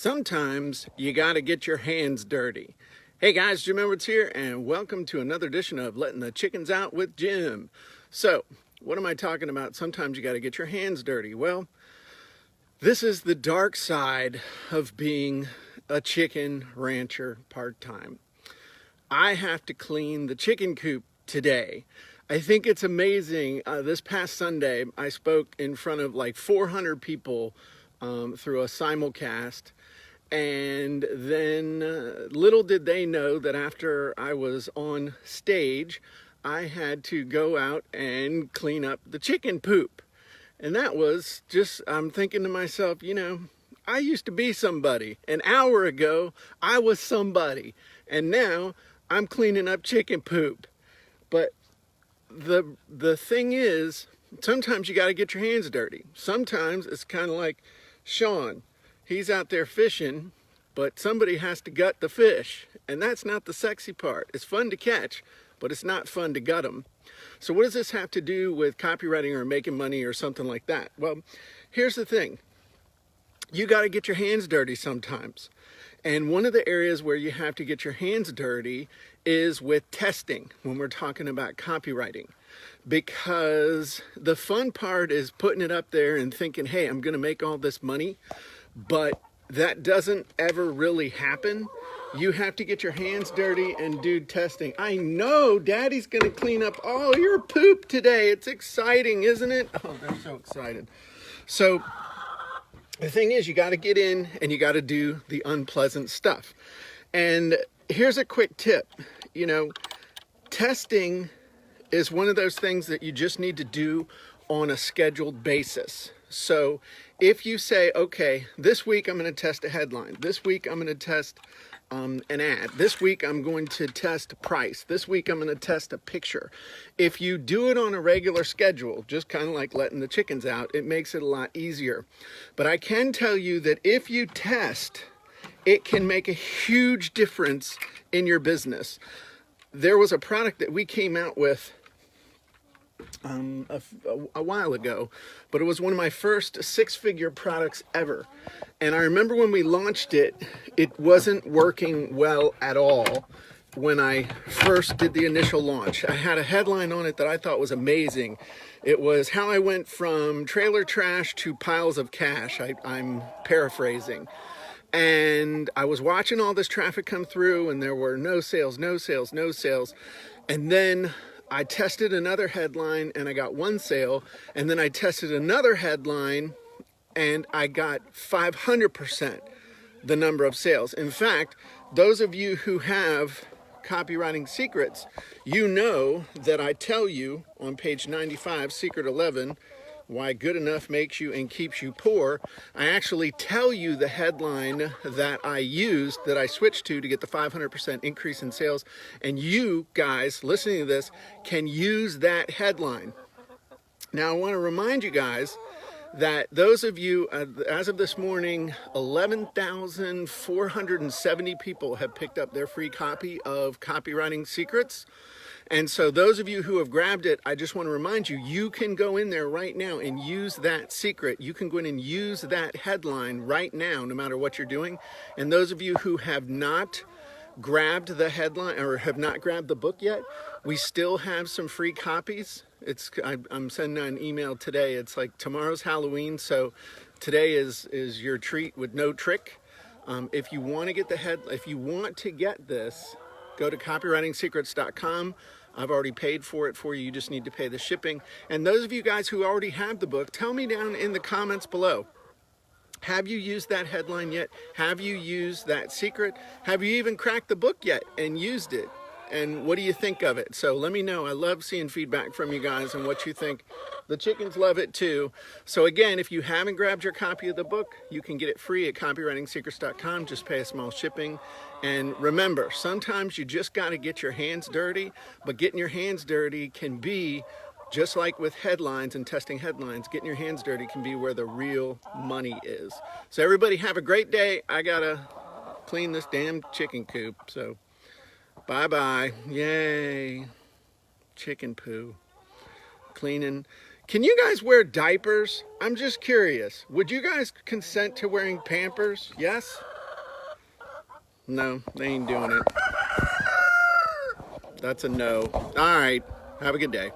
Sometimes you got to get your hands dirty. Hey guys, Jim Edwards here, and welcome to another edition of Letting the Chickens Out with Jim. So, what am I talking about? Sometimes you got to get your hands dirty. Well, this is the dark side of being a chicken rancher part-time. I have to clean the chicken coop today. I think it's amazing. This past Sunday, I spoke in front of like 400 people through a simulcast. And then little did they know that after I was on stage, I had to go out and clean up the chicken poop. And that was just, I'm thinking to myself, you know, I used to be somebody. An hour ago, I was somebody. And now I'm cleaning up chicken poop. But the thing is, sometimes you got to get your hands dirty. Sometimes it's kind of like Sean. He's out there fishing, but somebody has to gut the fish. And that's not the sexy part. It's fun to catch, but it's not fun to gut them. So what does this have to do with copywriting or making money or something like that? Well, here's the thing. You got to get your hands dirty sometimes. And one of the areas where you have to get your hands dirty is with testing when we're talking about copywriting. Because the fun part is putting it up there and thinking, hey, I'm going to make all this money. But that doesn't ever really happen. You have to get your hands dirty and do testing. I know Daddy's going to clean up all your poop today. It's exciting, isn't it? Oh, they're so excited. So the thing is, you got to get in and you got to do the unpleasant stuff. And here's a quick tip. You know, testing is one of those things that you just need to do on a scheduled basis. So if you say, okay, this week I'm going to test a headline. This week I'm going to test an ad. This week I'm going to test price. This week I'm going to test a picture. If you do it on a regular schedule, just kind of like letting the chickens out, it makes it a lot easier. But I can tell you that if you test, it can make a huge difference in your business. There was a product that we came out with a while ago, but it was one of my first six-figure products ever. And I remember when we launched it, it wasn't working well at all when I first did the initial launch. I had a headline on it that I thought was amazing. It was how I went from trailer trash to piles of cash. I'm paraphrasing. And I was watching all this traffic come through, and there were no sales, no sales, no sales. And then I tested another headline and I got one sale, and then I tested another headline and I got 500% the number of sales. In fact, those of you who have copywriting secrets, you know that I tell you on page 95, secret 11, why good enough makes you and keeps you poor. I actually tell you the headline that I used, that I switched to get the 500% increase in sales. And you guys listening to this can use that headline. Now, I want to remind you guys that those of you, as of this morning, 11,470 people have picked up their free copy of Copywriting Secrets. And so those of you who have grabbed it, I just want to remind you, you can go in there right now and use that secret. You can go in and use that headline right now, no matter what you're doing. And those of you who have not grabbed the headline or have not grabbed the book yet, we still have some free copies. I'm sending out an email today. It's like tomorrow's Halloween, so today is your treat with no trick. If you want to get if you want to get this, go to copywritingsecrets.com. I've already paid for it for you. You just need to pay the shipping. And those of you guys who already have the book, tell me down in the comments below. Have you used that headline yet? Have you used that secret? Have you even cracked the book yet and used it? And what do you think of it? So let me know. I love seeing feedback from you guys and what you think. The chickens love it too. So again, if you haven't grabbed your copy of the book, you can get it free at copywritingsecrets.com. Just pay a small shipping. And remember, sometimes you just got to get your hands dirty, but getting your hands dirty can be just like with headlines and testing headlines. Getting your hands dirty can be where the real money is. So everybody have a great day. I got to clean this damn chicken coop. So bye-bye. Yay. Chicken poo. Cleaning. Can you guys wear diapers? I'm just curious. Would you guys consent to wearing Pampers? Yes? No, they ain't doing it. That's a no. All right. Have a good day.